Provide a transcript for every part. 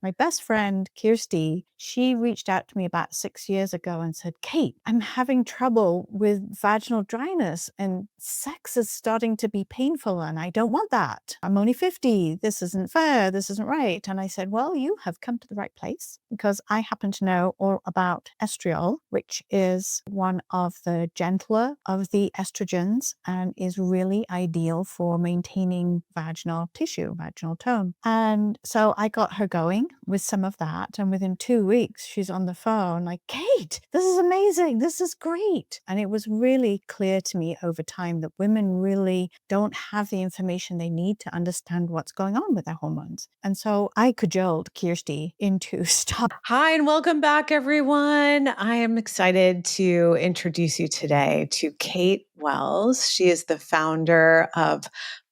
My best friend, Kirsty, she reached out to me about 6 years ago and said, Kate, I'm having trouble with vaginal dryness and sex is starting to be painful and I don't want that. I'm only 50. This isn't fair. This isn't right. And I said, well, you have come to the right place because I happen to know all about estriol, which is one of the gentler of the estrogens and is really ideal for maintaining vaginal tissue, vaginal tone. And so I got her going with some of that. And within 2 weeks, she's on the phone like, Kate, this is amazing. This is great. And it was really clear to me over time that women really don't have the information they need to understand what's going on with their hormones. And so I cajoled Kirsty into stop. Hi, and welcome back, everyone. I am excited to introduce you today to Kate Wells. She is the founder of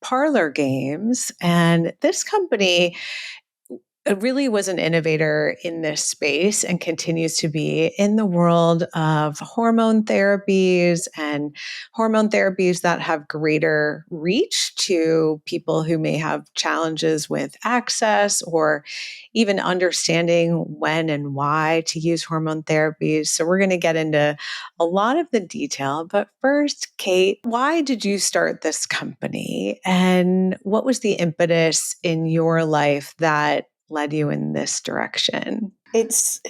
Parlor Games, and this company really was an innovator in this space and continues to be in the world of hormone therapies and hormone therapies that have greater reach to people who may have challenges with access or even understanding when and why to use hormone therapies. So we're going to get into a lot of the detail. But first, Kate, why did you start this company? And what was the impetus in your life that led you in this direction? It's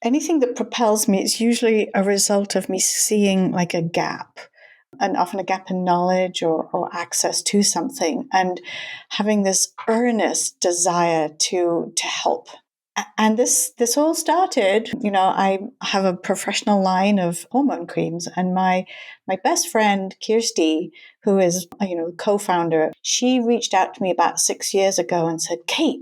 anything that propels me. It's usually a result of me seeing like a gap, and often a gap in knowledge or access to something, and having this earnest desire to help. And this all started, I have a professional line of hormone creams, and my best friend, Kirsty, who is, co-founder, she reached out to me about 6 years ago and said, Kate,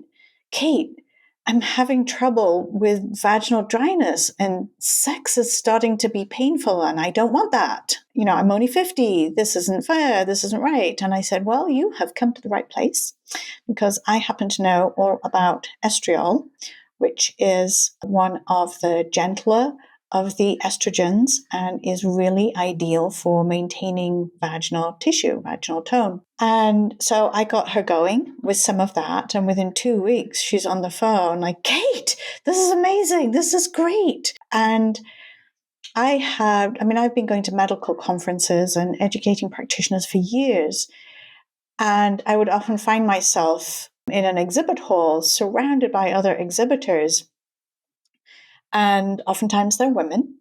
I'm having trouble with vaginal dryness and sex is starting to be painful and I don't want that. I'm only 50. This isn't fair. This isn't right. And I said, well, you have come to the right place because I happen to know all about estriol, which is one of the gentler of the estrogens and is really ideal for maintaining vaginal tissue, vaginal tone. And so I got her going with some of that. And within 2 weeks, she's on the phone like, Kate, this is amazing. This is great. And I've been going to medical conferences and educating practitioners for years. And I would often find myself in an exhibit hall surrounded by other exhibitors. And oftentimes they're women.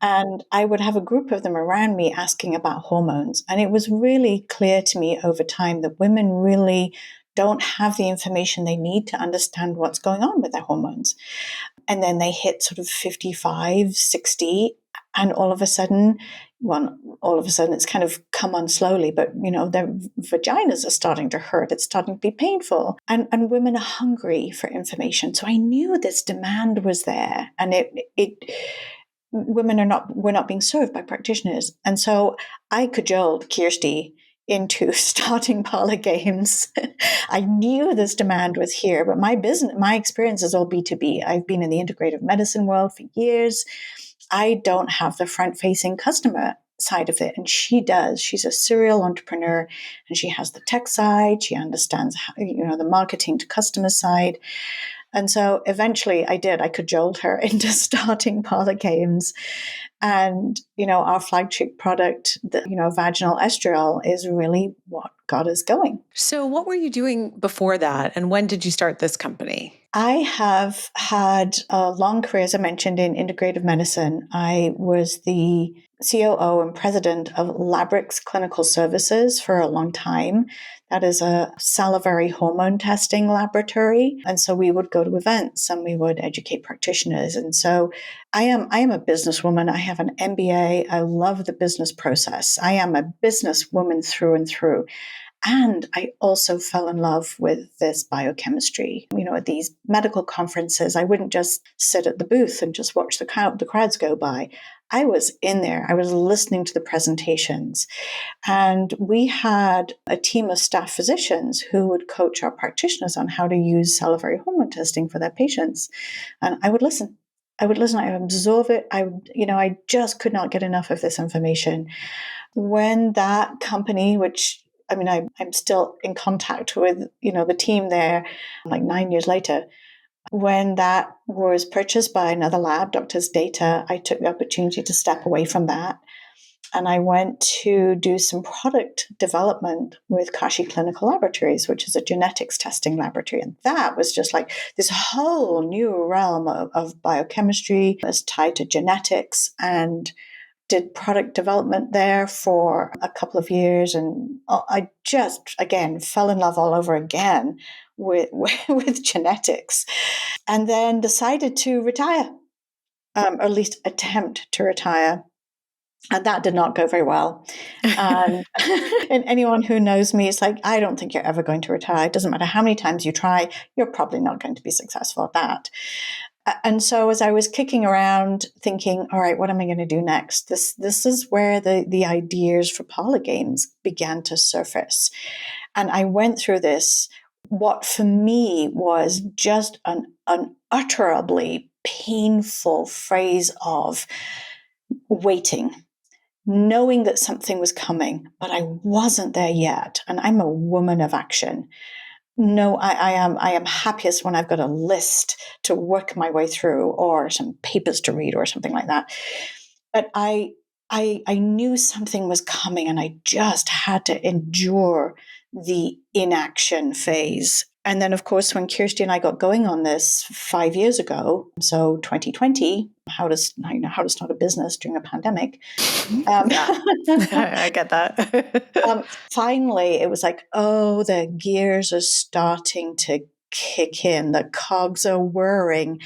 And I would have a group of them around me asking about hormones. And it was really clear to me over time that women really don't have the information they need to understand what's going on with their hormones. And then they hit sort of 55, 60, and all of a sudden it's kind of come on slowly, but their vaginas are starting to hurt. It's starting to be painful. And women are hungry for information. So I knew this demand was there, and we're not being served by practitioners. And so I cajoled Kirsty into starting Parlor Games. I knew this demand was here, but my experience is all B2B. I've been in the integrative medicine world for years. I don't have the front-facing customer side of it, and she does. She's a serial entrepreneur, and she has the tech side. She understands how, the marketing to customer side. And so eventually I cajoled her into starting Parlor Games. And, our flagship product, the, vaginal estriol, is really what got us going. So what were you doing before that? And when did you start this company? I have had a long career, as I mentioned, in integrative medicine. I was the COO and president of Labrix Clinical Services for a long time. That is a salivary hormone testing laboratory. And so we would go to events and we would educate practitioners. And so I am a businesswoman. I have an MBA. I love the business process. I am a businesswoman through and through. And I also fell in love with this biochemistry. At these medical conferences, I wouldn't just sit at the booth and just watch the crowds go by. I was in there. I was listening to the presentations. And we had a team of staff physicians who would coach our practitioners on how to use salivary hormone testing for their patients. And I would listen. I would absorb it. I just could not get enough of this information. When that company, which I'm still in contact with, the team there, like 9 years later, When that was purchased by another lab, Doctors Data, I took the opportunity to step away from that. And I went to do some product development with Kashi Clinical Laboratories, which is a genetics testing laboratory. And that was just like this whole new realm of biochemistry that's tied to genetics, and did product development there for a couple of years. And I just, again, fell in love all over again with genetics, and then decided to retire, or at least attempt to retire. And that did not go very well. And, and anyone who knows me, it's like, I don't think you're ever going to retire. It doesn't matter how many times you try, you're probably not going to be successful at that. And so as I was kicking around thinking, all right, what am I going to do next? This is where the ideas for Parlor Games began to surface. And I went through this, what for me was just an unutterably painful phase of waiting, knowing that something was coming, but I wasn't there yet. And I'm a woman of action. No, I am happiest when I've got a list to work my way through, or some papers to read, or something like that. But I knew something was coming, and I just had to endure the inaction phase. And then, of course, when Kirsty and I got going on this 5 years ago, so 2020, how to start a business during a pandemic. I get that. Finally, it was like, oh, the gears are starting to kick in. The cogs are whirring.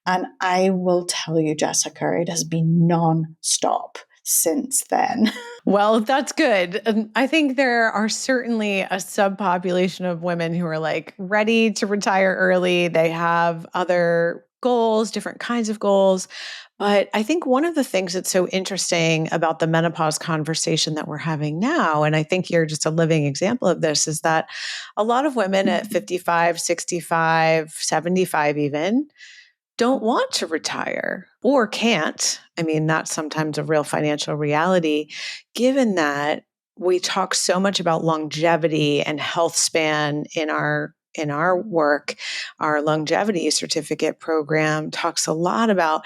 And I will tell you, Jessica, it has been nonstop since then. Well, that's good. And I think there are certainly a subpopulation of women who are like ready to retire early. They have other goals, different kinds of goals. But I think one of the things that's so interesting about the menopause conversation that we're having now, and I think you're just a living example of this, is that a lot of women at 55, 65, 75 even, don't want to retire or can't. I mean, that's sometimes a real financial reality, given that we talk so much about longevity and health span in our work. Our longevity certificate program talks a lot about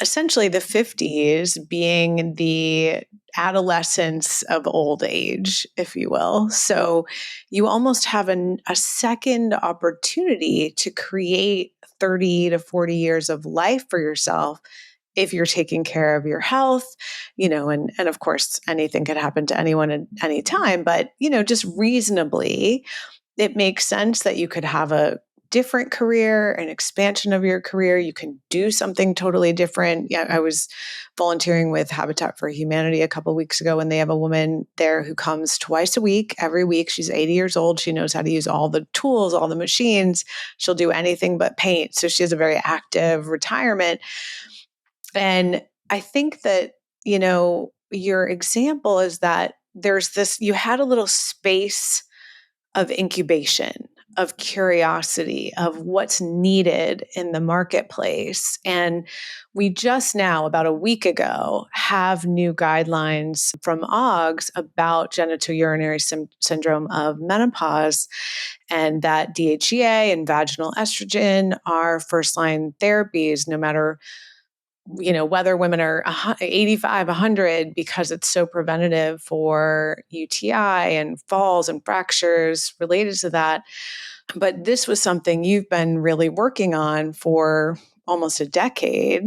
essentially the 50s being the adolescence of old age, if you will. So you almost have a second opportunity to create 30 to 40 years of life for yourself if you're taking care of your health, and of course, anything could happen to anyone at any time, but, just reasonably, it makes sense that you could have a different career, an expansion of your career. You can do something totally different. Yeah, I was volunteering with Habitat for Humanity a couple of weeks ago, and they have a woman there who comes twice a week, every week. She's 80 years old. She knows how to use all the tools, all the machines. She'll do anything but paint. So she has a very active retirement. And I think that, your example is that there's this, you had a little space of incubation, of curiosity, of what's needed in the marketplace. And we just now, about a week ago, have new guidelines from OGS about genitourinary syndrome of menopause, and that DHEA and vaginal estrogen are first-line therapies, no matter whether women are 85, 100, because it's so preventative for UTI and falls and fractures related to that. But this was something you've been really working on for almost a decade.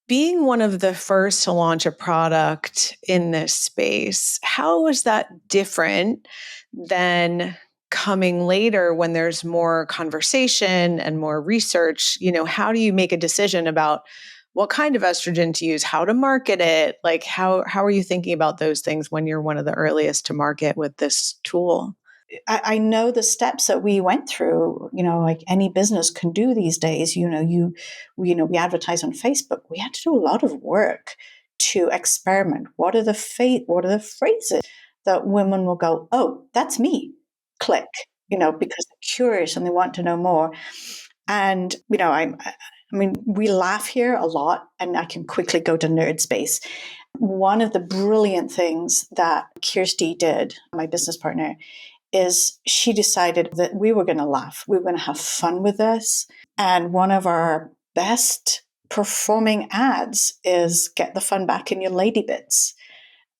Being one of the first to launch a product in this space, how was that different than coming later when there's more conversation and more research? How do you make a decision about what kind of estrogen to use, how to market it? Like, how are you thinking about those things when you're one of the earliest to market with this tool? I know the steps that we went through, like any business can do these days. We advertise on Facebook. We had to do a lot of work to experiment. What are the phrases that women will go, oh, that's me, click, because they're curious and they want to know more. And, we laugh here a lot, and I can quickly go to nerd space. One of the brilliant things that Kirsty did, my business partner, is she decided that we were going to laugh. We were going to have fun with this. And one of our best performing ads is get the fun back in your lady bits.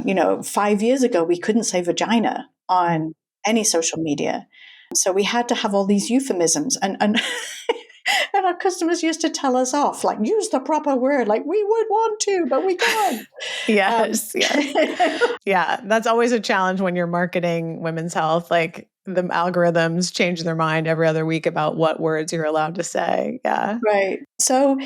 5 years ago, we couldn't say vagina on any social media. So we had to have all these euphemisms. And and our customers used to tell us off, like, use the proper word. Like, we would want to, but we can't. Yes. Yeah. That's always a challenge when you're marketing women's health. Like the algorithms change their mind every other week about what words you're allowed to say. Yeah. Right. So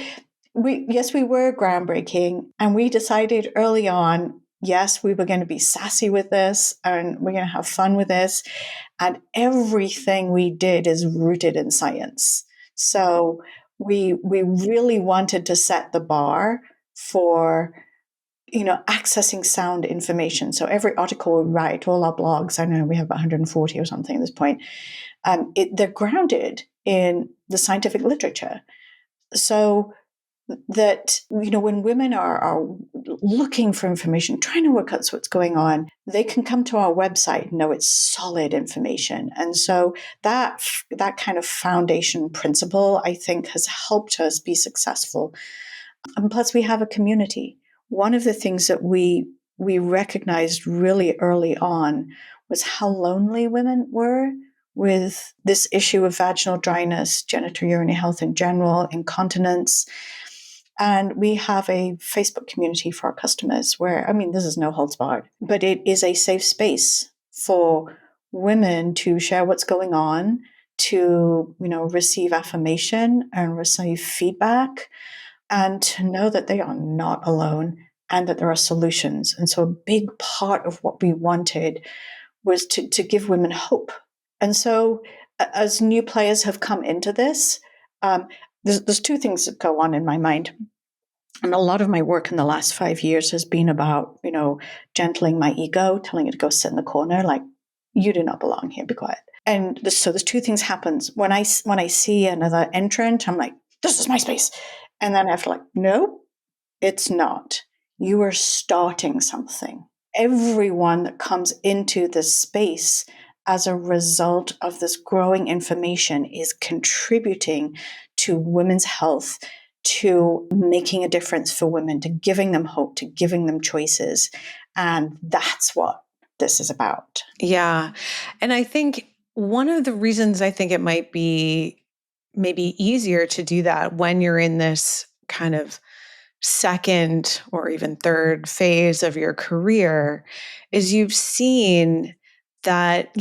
we were groundbreaking, and we decided early on, yes, we were going to be sassy with this and we're going to have fun with this. And everything we did is rooted in science. So we really wanted to set the bar for accessing sound information. So every article we write, all our blogs, I know we have 140 or something at this point, they're grounded in the scientific literature. So that, when women are looking for information, trying to work out what's going on, they can come to our website and know it's solid information. And so that kind of foundation principle, I think, has helped us be successful. And plus, we have a community. One of the things that we recognized really early on was how lonely women were with this issue of vaginal dryness, genitourinary health in general, incontinence. And we have a Facebook community for our customers where, this is no holds barred, but it is a safe space for women to share what's going on, to, receive affirmation and receive feedback, and to know that they are not alone and that there are solutions. And so a big part of what we wanted was to give women hope. And so as new players have come into this, there's two things that go on in my mind. And a lot of my work in the last 5 years has been about, gentling my ego, telling it to go sit in the corner, like, you do not belong here, be quiet. And so there's two things happens. When I see another entrant, I'm like, this is my space. And then after, like, no, it's not. You are starting something. Everyone that comes into this space as a result of this growing information is contributing to women's health, to making a difference for women, to giving them hope, to giving them choices. And that's what this is about. Yeah. And I think one of the reasons I think it might be maybe easier to do that when you're in this kind of second or even third phase of your career is you've seen that,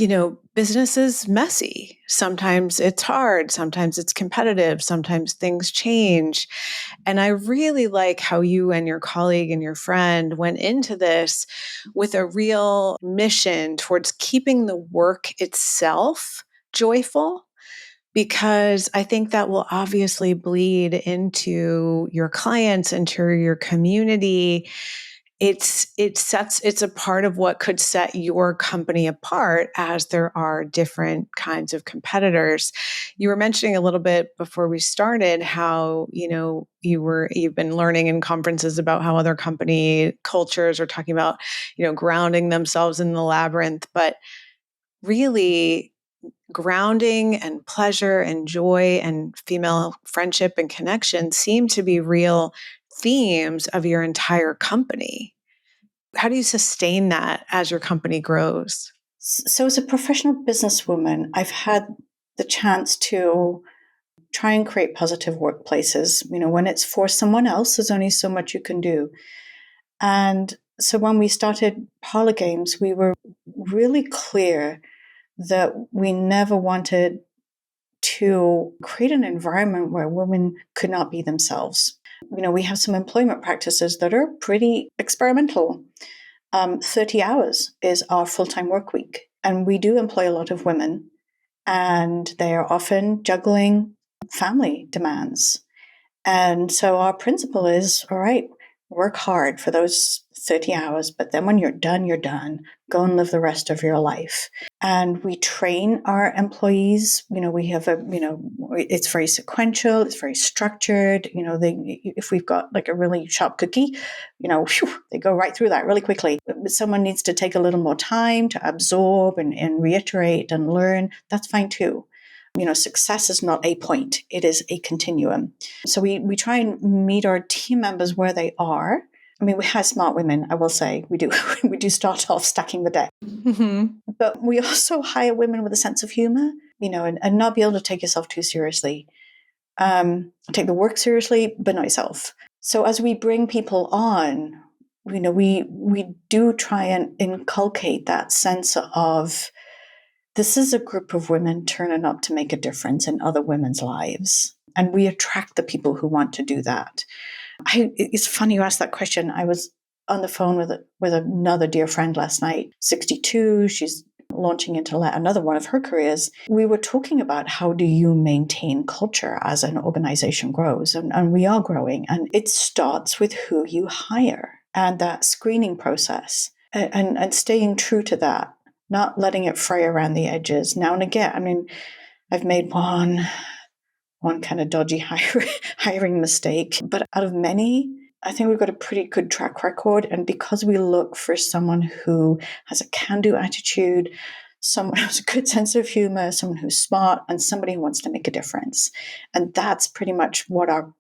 business is messy. Sometimes it's hard. Sometimes it's competitive. Sometimes things change. And I really like how you and your colleague and your friend went into this with a real mission towards keeping the work itself joyful, because I think that will obviously bleed into your clients, into your community. It's a part of what could set your company apart, as there are different kinds of competitors. You were mentioning a little bit before we started how, you've been learning in conferences about how other company cultures are talking about, grounding themselves in the labyrinth, but really grounding and pleasure and joy and female friendship and connection seem to be real themes of your entire company. How do you sustain that as your company grows? So as a professional businesswoman, I've had the chance to try and create positive workplaces. When it's for someone else, there's only so much you can do. And so when we started Parlor Games, we were really clear that we never wanted to create an environment where women could not be themselves. We have some employment practices that are pretty experimental. 30 hours is our full-time work week. And we do employ a lot of women, and they are often juggling family demands. And so our principle is, all right, work hard for those 30 hours, but then when you're done, you're done. Go and live the rest of your life. And we train our employees. We have it's very sequential, it's very structured. If we've got like a really sharp cookie, they go right through that really quickly. But someone needs to take a little more time to absorb and reiterate and learn. That's fine too. Success is not a point, it is a continuum. So we try and meet our team members where they are. I mean, we have smart women, I will say. We do we do start off stacking the deck. Mm-hmm. But we also hire women with a sense of humor, and not be able to take yourself too seriously. Take the work seriously, but not yourself. So as we bring people on, we do try and inculcate that sense of, this is a group of women turning up to make a difference in other women's lives. And we attract the people who want to do that. It's funny you asked that question. I was on the phone with another dear friend last night, 62. She's launching into another one of her careers. We were talking about, how do you maintain culture as an organization grows? And we are growing. And it starts with who you hire and that screening process and staying true to that. Not letting it fray around the edges. Now and again, I mean, I've made one kind of dodgy hiring mistake, but out of many, I think we've got a pretty good track record. And because we look for someone who has a can-do attitude, someone who has a good sense of humor, someone who's smart, and somebody who wants to make a difference. And that's pretty much what our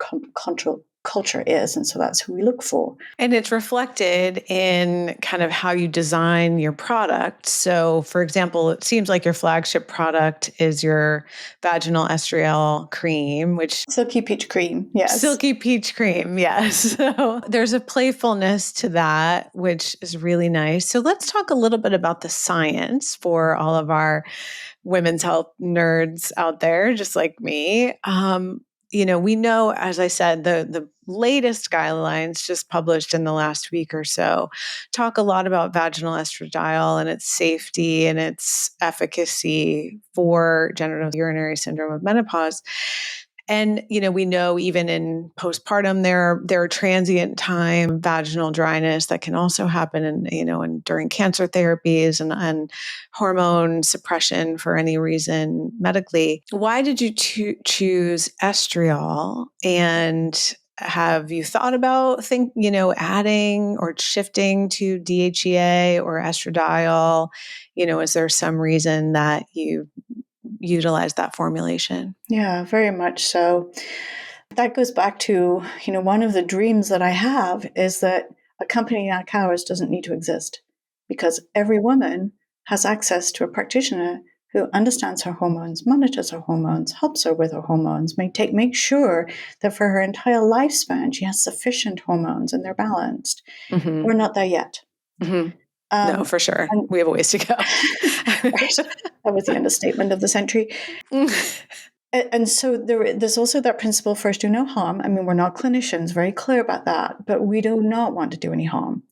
culture is. And so that's who we look for. And it's reflected in kind of how you design your product. So, for example, it seems like your flagship product is your vaginal estriol cream, which Silky peach cream, yes. Silky peach cream, yes. So there's a playfulness to that, which is really nice. So let's talk a little bit about the science for all of our women's health nerds out there, just like me. We know, as I said, the latest guidelines just published in the last week or so talk a lot about vaginal estradiol and its safety and its efficacy for genital urinary syndrome of menopause. And, we know even in postpartum, there are transient time vaginal dryness that can also happen and during cancer therapies and hormone suppression for any reason medically. Why did you choose estriol? And have you thought about adding or shifting to DHEA or estradiol? Is there some reason that you utilize that formulation? Yeah, very much so. That goes back to, one of the dreams that I have is that a company like ours doesn't need to exist, because every woman has access to a practitioner who understands her hormones, monitors her hormones, helps her with her hormones, make sure that for her entire lifespan, she has sufficient hormones and they're balanced. Mm-hmm. We're not there yet. Mm-hmm. No, for sure. We have a ways to go. Right. That was the understatement of the century. And so there's also that principle, first do no harm. I mean, we're not clinicians, very clear about that, but we do not want to do any harm.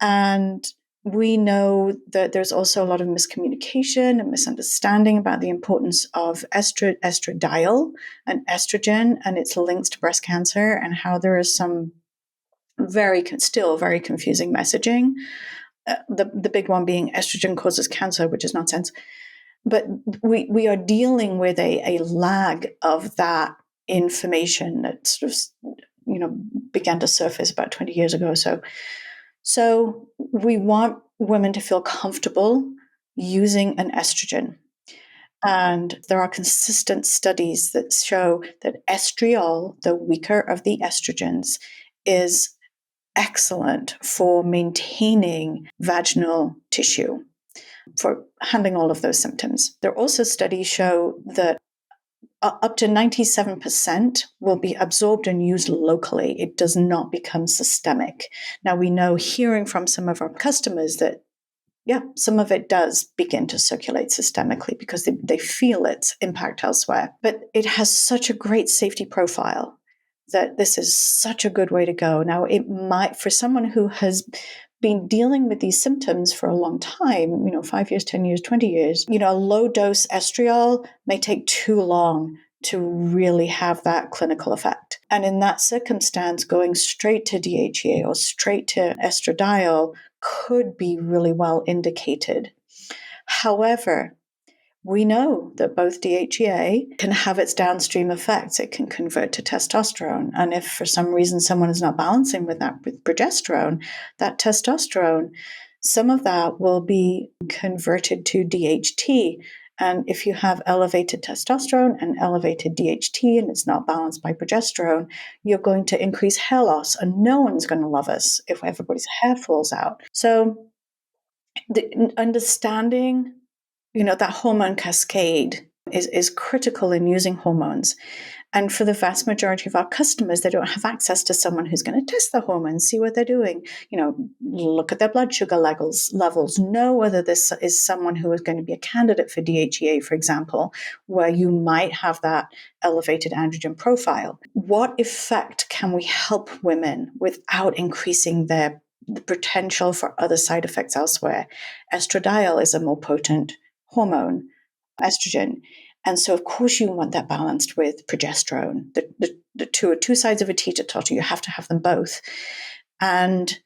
And we know that there's also a lot of miscommunication and misunderstanding about the importance of estradiol and estrogen and its links to breast cancer, and how there is some still very confusing messaging. The big one being estrogen causes cancer, which is nonsense. But we are dealing with a lag of that information that sort of, began to surface about 20 years ago or so. So we want women to feel comfortable using an estrogen. And there are consistent studies that show that estriol, the weaker of the estrogens, is excellent for maintaining vaginal tissue, for handling all of those symptoms. There are also studies show that up to 97% will be absorbed and used locally. It does not become systemic. Now, we know, hearing from some of our customers, that some of it does begin to circulate systemically because they feel its impact elsewhere. But it has such a great safety profile that this is such a good way to go. Now, it might, for someone who has been dealing with these symptoms for a long time, 5 years, 10 years, 20 years, a low dose estriol may take too long to really have that clinical effect. And in that circumstance, going straight to DHEA or straight to estradiol could be really well indicated. However, we know that both DHEA can have its downstream effects. It can convert to testosterone. And if for some reason someone is not balancing with that with progesterone, that testosterone, some of that will be converted to DHT. And if you have elevated testosterone and elevated DHT and it's not balanced by progesterone, you're going to increase hair loss. And no one's going to love us if everybody's hair falls out. So the understanding that hormone cascade is critical in using hormones. And for the vast majority of our customers, they don't have access to someone who's going to test the hormones, see what they're doing, look at their blood sugar levels, know whether this is someone who is going to be a candidate for DHEA, for example, where you might have that elevated androgen profile. What effect can we help women without increasing the potential for other side effects elsewhere? Estradiol is a more potent hormone, estrogen. And so, of course, you want that balanced with progesterone. The two are two sides of a teeter-totter. You have to have them both. And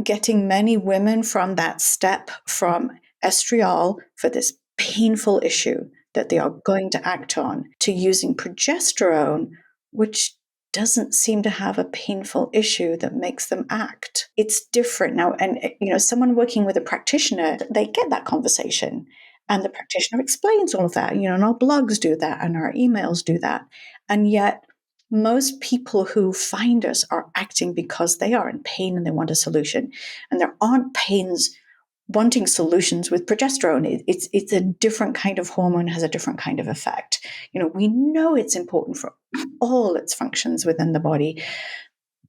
getting many women from that step from estriol for this painful issue that they are going to act on to using progesterone, which doesn't seem to have a painful issue that makes them act. It's different now. And, someone working with a practitioner, they get that conversation. And the practitioner explains all of that, and our blogs do that and our emails do that. And yet most people who find us are acting because they are in pain and they want a solution. And there aren't pains wanting solutions with progesterone. It's a different kind of hormone, has a different kind of effect. We know it's important for all its functions within the body,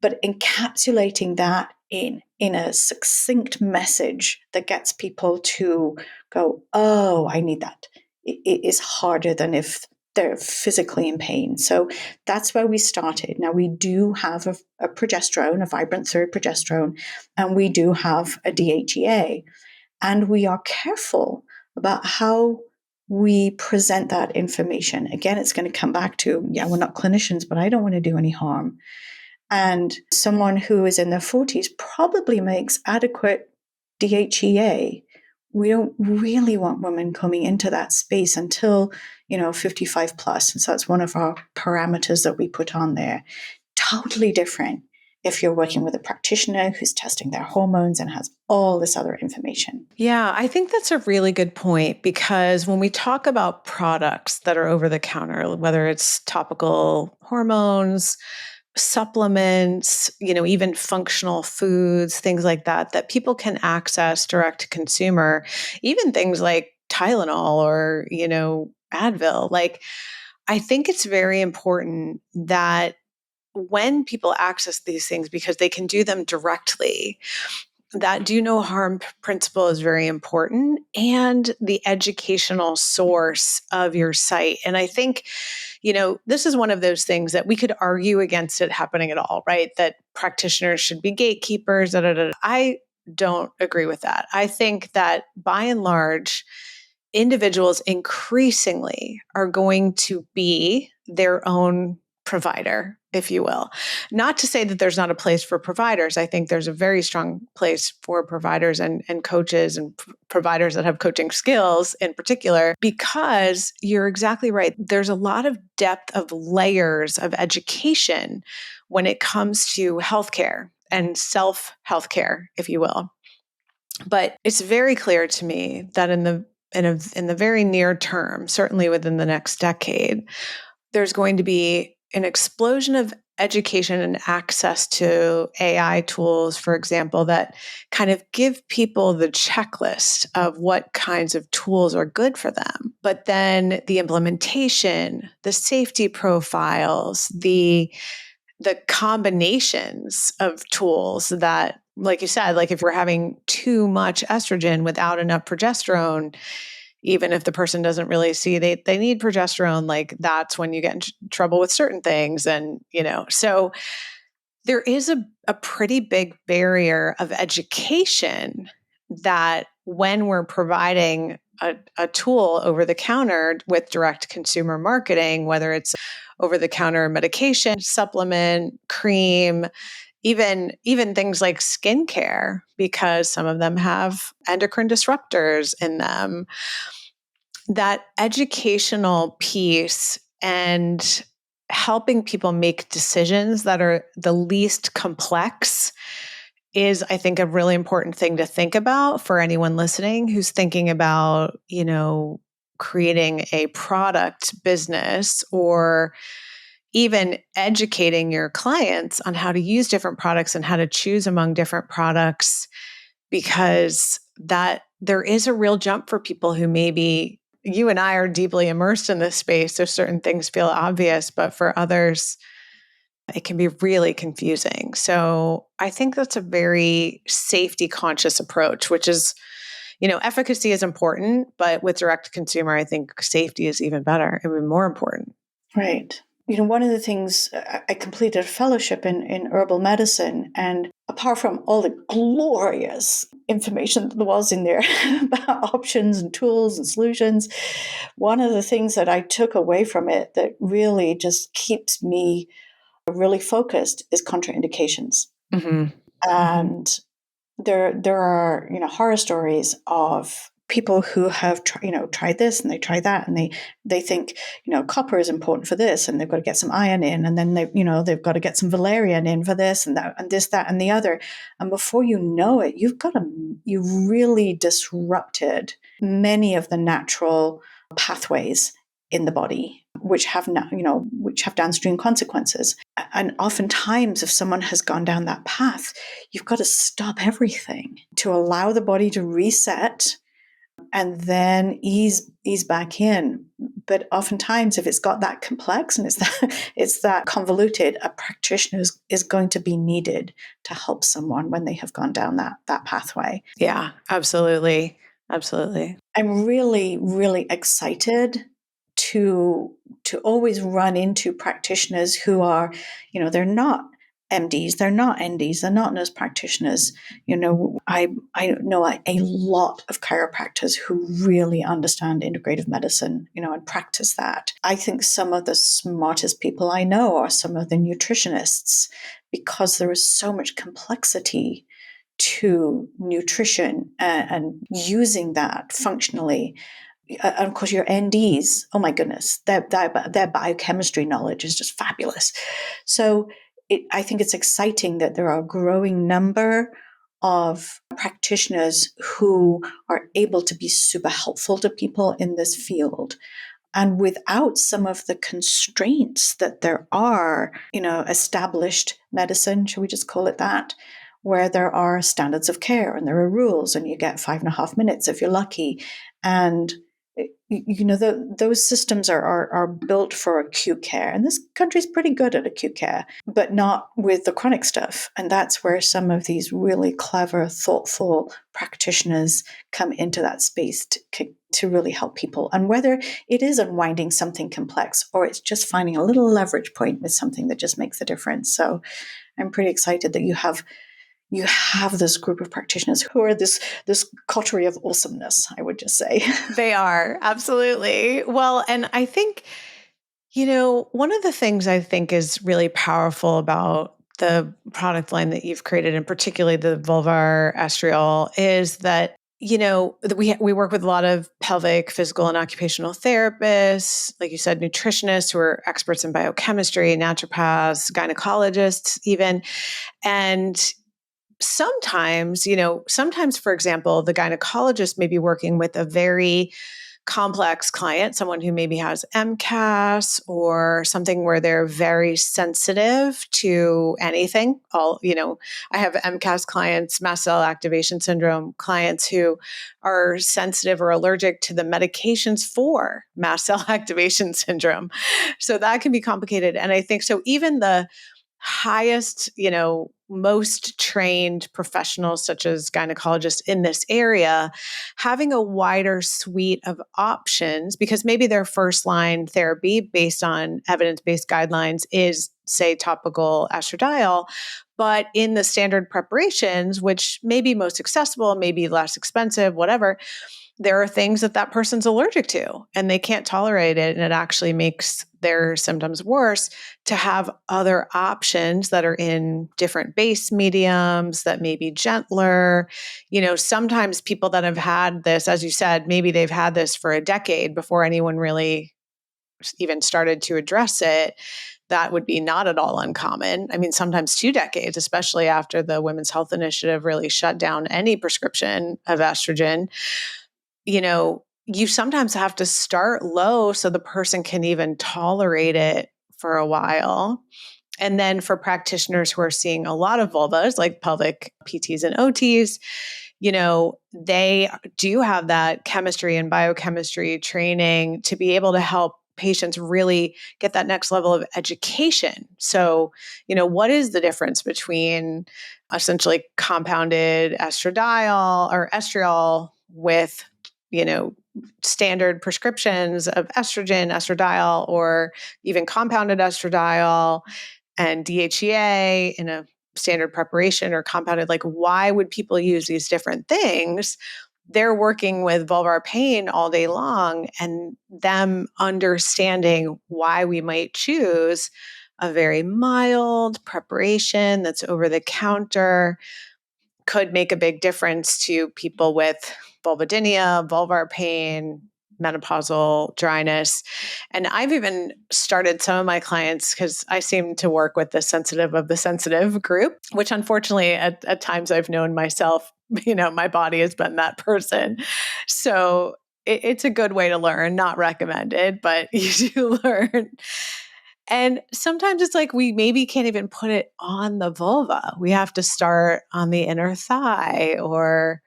but encapsulating that in a succinct message that gets people to go, oh, I need that, it is harder than if they're physically in pain. So that's where we started. Now we do have a progesterone, a vibrant third progesterone, and we do have a DHEA. And we are careful about how we present that information. Again, it's going to come back to, we're not clinicians, but I don't want to do any harm. And someone who is in their 40s probably makes adequate DHEA. We don't really want women coming into that space until, 55 plus. And so that's one of our parameters that we put on there. Totally different if you're working with a practitioner who's testing their hormones and has all this other information. Yeah, I think that's a really good point, because when we talk about products that are over the counter, whether it's topical hormones, supplements, even functional foods, things like that, that people can access direct to consumer, even things like Tylenol or, Advil. Like, I think it's very important that when people access these things, because they can do them directly, that do no harm principle is very important, and the educational source of your site. And I think, this is one of those things that we could argue against it happening at all, right? That practitioners should be gatekeepers. Da, da, da. I don't agree with that. I think that by and large, individuals increasingly are going to be their own provider, if you will. Not to say that there's not a place for providers. I think there's a very strong place for providers and coaches and providers that have coaching skills in particular, because you're exactly right. There's a lot of depth of layers of education when it comes to healthcare and self-healthcare, if you will. But it's very clear to me that in the very near term, certainly within the next decade, there's going to be an explosion of education and access to AI tools, for example, that kind of give people the checklist of what kinds of tools are good for them. But then the implementation, the safety profiles, the combinations of tools that, like you said, like if we're having too much estrogen without enough progesterone, even if the person doesn't really see they need progesterone, like that's when you get in trouble with certain things. And, so there is a pretty big barrier of education that when we're providing a tool over the counter with direct consumer marketing, whether it's over the counter medication, supplement, cream, even things like skincare, because some of them have endocrine disruptors in them. That educational piece and helping people make decisions that are the least complex is, I think, a really important thing to think about for anyone listening who's thinking about, creating a product business, or even educating your clients on how to use different products and how to choose among different products, because that there is a real jump for people who maybe, you and I are deeply immersed in this space, so certain things feel obvious, but for others, it can be really confusing. So I think that's a very safety conscious approach, which is, efficacy is important, but with direct to consumer, I think safety is even better, even more important. Right. One of the things, I completed a fellowship in herbal medicine, and apart from all the glorious information that there was in there about options and tools and solutions, one of the things that I took away from it that really just keeps me really focused is contraindications. Mm-hmm. And there are horror stories of people who have tried this and they try that, and they think copper is important for this, and they've got to get some iron in, and then they've got to get some valerian in for this and that and this, that, and the other, and before you know it, you've really disrupted many of the natural pathways in the body, which have downstream consequences. And oftentimes, if someone has gone down that path, you've got to stop everything to allow the body to reset and then ease back in. But oftentimes, if it's got that complex and it's that convoluted, a practitioner is going to be needed to help someone when they have gone down that pathway. Yeah, absolutely. Absolutely. I'm really, really excited to always run into practitioners who are, they're not MDs, they're not NDs, they're not nurse practitioners. I know a lot of chiropractors who really understand integrative medicine, and practice that. I think some of the smartest people I know are some of the nutritionists, because there is so much complexity to nutrition and using that functionally. And of course, your NDs, oh my goodness, their biochemistry knowledge is just fabulous. So I think it's exciting that there are a growing number of practitioners who are able to be super helpful to people in this field. And without some of the constraints that there are, established medicine, should we just call it that, where there are standards of care and there are rules, and you get 5.5 minutes if you're lucky. And those systems are built for acute care, and this country's pretty good at acute care, but not with the chronic stuff. And that's where some of these really clever, thoughtful practitioners come into that space to really help people. And whether it is unwinding something complex or it's just finding a little leverage point with something that just makes a difference. So I'm pretty excited that you have this group of practitioners who are this coterie of awesomeness, I would just say. They are, absolutely. Well, and I think, one of the things I think is really powerful about the product line that you've created, and particularly the vulvar estriol, is that, we work with a lot of pelvic, physical, and occupational therapists, like you said, nutritionists who are experts in biochemistry, naturopaths, gynecologists even. And sometimes, for example, the gynecologist may be working with a very complex client, someone who maybe has MCAS or something where they're very sensitive to anything. I have MCAS clients, mast cell activation syndrome clients who are sensitive or allergic to the medications for mast cell activation syndrome. So that can be complicated. And I think so even the highest, most trained professionals such as gynecologists in this area, having a wider suite of options, because maybe their first line therapy based on evidence-based guidelines is say, topical estradiol. But in the standard preparations, which may be most accessible, maybe less expensive, whatever, there are things that that person's allergic to and they can't tolerate it. And it actually makes their symptoms worse to have other options that are in different base mediums that may be gentler. Sometimes people that have had this, as you said, maybe they've had this for a decade before anyone really even started to address it. That would be not at all uncommon. I mean, sometimes 2 decades, especially after the Women's Health Initiative really shut down any prescription of estrogen. You sometimes have to start low so the person can even tolerate it for a while. And then for practitioners who are seeing a lot of vulvas, like pelvic PTs and OTs, they do have that chemistry and biochemistry training to be able to help patients really get that next level of education. So, what is the difference between essentially compounded estradiol or estriol with, standard prescriptions of estrogen, estradiol, or even compounded estradiol and DHEA in a standard preparation or compounded? Like, why would people use these different things? They're working with vulvar pain all day long, and them understanding why we might choose a very mild preparation that's over the counter could make a big difference to people with vulvodynia, vulvar pain, menopausal dryness. And I've even started some of my clients, because I seem to work with the sensitive of the sensitive group, which unfortunately at times I've known myself, my body has been that person. So it's a good way to learn, not recommended, but you do learn. And sometimes it's like we maybe can't even put it on the vulva. We have to start on the inner thigh or,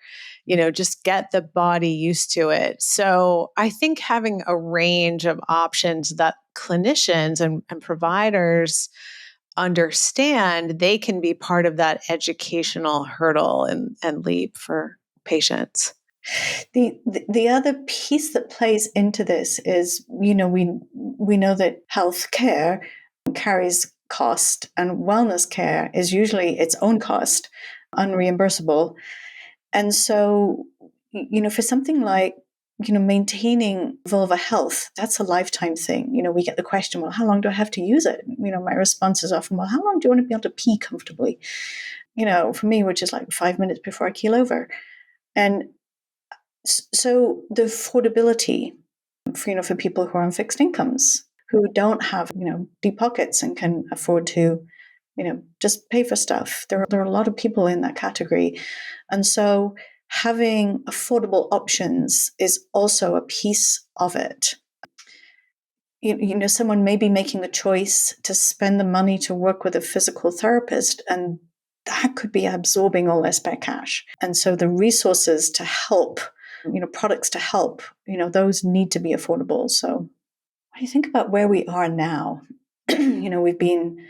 just get the body used to it. So I think having a range of options that clinicians and providers understand, they can be part of that educational hurdle and leap for patients. The other piece that plays into this is, we know that healthcare carries cost, and wellness care is usually its own cost, unreimbursable. And so, for something like, maintaining vulva health, that's a lifetime thing. We get the question, well, how long do I have to use it? My response is often, well, how long do you want to be able to pee comfortably? For me, which is like 5 minutes before I keel over. And so the affordability for people who are on fixed incomes, who don't have, deep pockets and can afford to, just pay for stuff. There are a lot of people in that category. And so having affordable options is also a piece of it. Someone may be making the choice to spend the money to work with a physical therapist, and that could be absorbing all their spare cash. And so the resources to help, products to help, those need to be affordable. So when you think about where we are now, we've been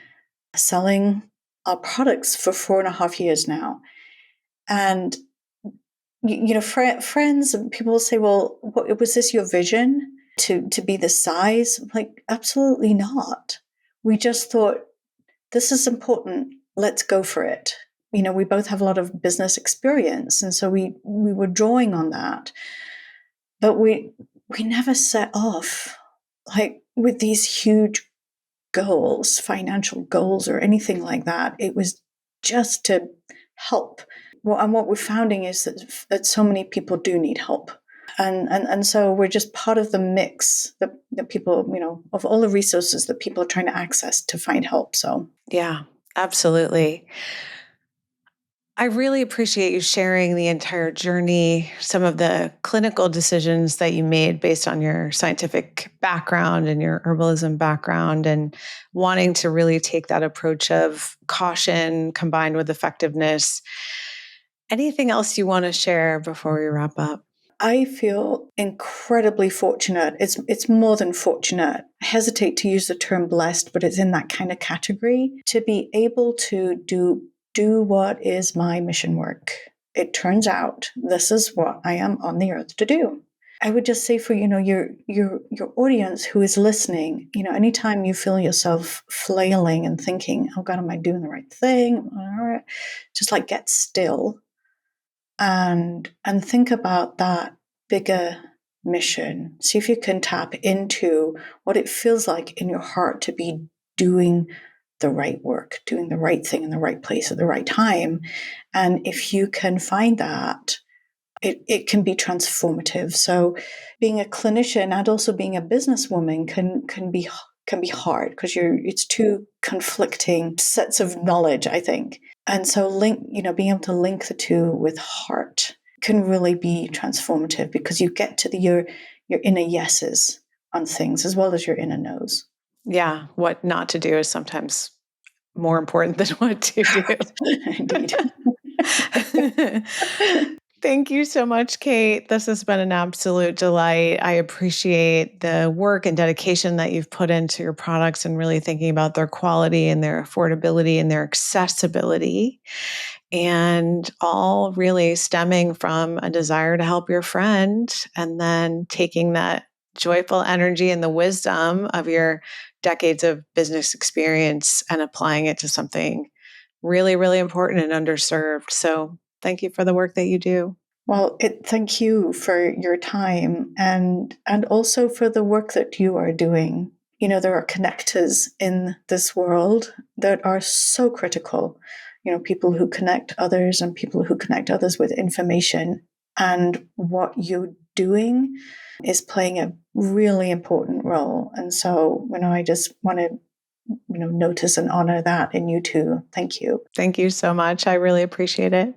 selling our products for 4.5 years now. And, friends and people will say, well, was this your vision to be this size? Like, absolutely not. We just thought, this is important. Let's go for it. We both have a lot of business experience. And so we were drawing on that. But we never set off like with these huge goals, financial goals or anything like that. It was just to help. Well, and what we're finding is that so many people do need help. And so we're just part of the mix that people, of all the resources that people are trying to access to find help. So yeah, absolutely. I really appreciate you sharing the entire journey, some of the clinical decisions that you made based on your scientific background and your herbalism background, and wanting to really take that approach of caution combined with effectiveness. Anything else you want to share before we wrap up? I feel incredibly fortunate. It's more than fortunate. I hesitate to use the term blessed, but it's in that kind of category to be able to do what is my mission work. It turns out this is what I am on the earth to do. I would just say for, your audience who is listening, anytime you feel yourself flailing and thinking, oh God, am I doing the right thing? Just like get still and think about that bigger mission. See if you can tap into what it feels like in your heart to be doing the right work, doing the right thing in the right place at the right time. And if you can find that, it can be transformative. So being a clinician and also being a businesswoman can be hard because it's two conflicting sets of knowledge, I think. And so being able to link the two with heart can really be transformative because you get to your inner yeses on things as well as your inner no's. Yeah. What not to do is sometimes more important than what to do. Indeed. Thank you so much, Kate. This has been an absolute delight. I appreciate the work and dedication that you've put into your products and really thinking about their quality and their affordability and their accessibility, and all really stemming from a desire to help your friend and then taking that joyful energy and the wisdom of your decades of business experience and applying it to something really, really important and underserved. So thank you for the work that you do. Well, thank you for your time and also for the work that you are doing. There are connectors in this world that are so critical. People who connect others and people who connect others with information. And what you're doing is playing a really important role. And so, I just want to, notice and honor that in you too. Thank you. Thank you so much. I really appreciate it.